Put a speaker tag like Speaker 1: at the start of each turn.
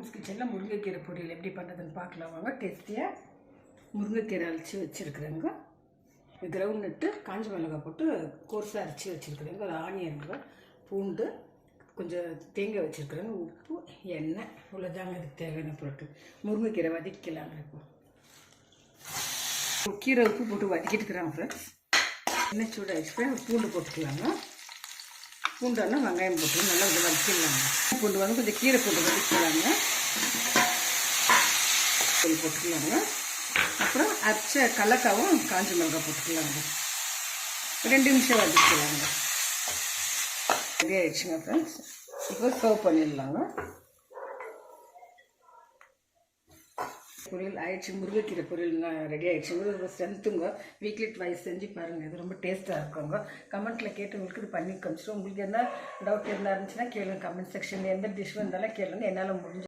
Speaker 1: Moms கிச்சனில் முருங்கைக்கீரை பொரியல் எப்படி பண்ணுறதுன்னு பார்க்கலாம் வாங்க. டேஸ்டியாக முருங்கைக்கீரை அரைச்சி வச்சுருக்குறேங்க. கிரவுண்ட் நட்டு காஞ்ச மிளகாய் போட்டு கோர்ஸாக அரைச்சி வச்சுருக்குறேங்க. ஒரு ஆனியனுங்க, பூண்டு, கொஞ்சம் தேங்காய் வச்சுருக்குறேங்க, உப்பு, எண்ணெய், இவ்வளோதாங்க இதுக்கு தேவையான பொருட்கள். முருங்கைக்கீரை வதக்கலாங்க. இப்போ கீரை உப்பு போட்டு வதக்கிட்டுக்கிறாங்க ஃப்ரெண்ட்ஸ். எண்ணெய் சூடாகிடுச்சு, பூண்டு போட்டுக்கலாங்க. பூண்டானா வெங்காயம் போட்டு நல்லா கொஞ்சம் வதக்கிடலாங்க. பூண்டு வந்து கொஞ்சம் கீரை போட்டு வதக்கலாங்க, போட்டுக்கலாங்க. அப்புறம் அரைச்ச கடலக்காவும் காஞ்ச மிளகாய் போட்டுக்கலாங்க. 2 நிமிஷம் வதக்கலாங்க. ரெடி ஆகிடுச்சுங்க ஃப்ரெண்ட்ஸ். இப்போ சர்வ் பண்ணிடலாங்க. பொரியல் ஆயிடுச்சு. முருங்கைக்கீரை பொரியல் ரெடி ஆகிடுச்சு. ஒரு ஸ்ட்ரென்த்துங்க. வீக்லி ட்வைஸ் செஞ்சு பாருங்கள். இது ரொம்ப டேஸ்ட்டாக இருக்குங்க. கமெண்ட்டில் கேட்டவங்களுக்கு இது பண்ணி காமிச்சிடும். உங்களுக்கு என்ன டவுட் இருந்தால் இருந்துச்சுன்னா கேளுங்க. கமெண்ட் செக்ஷனில் எந்த டிஷ் வந்தாலும் கேளுங்க. என்னால் முடிஞ்ச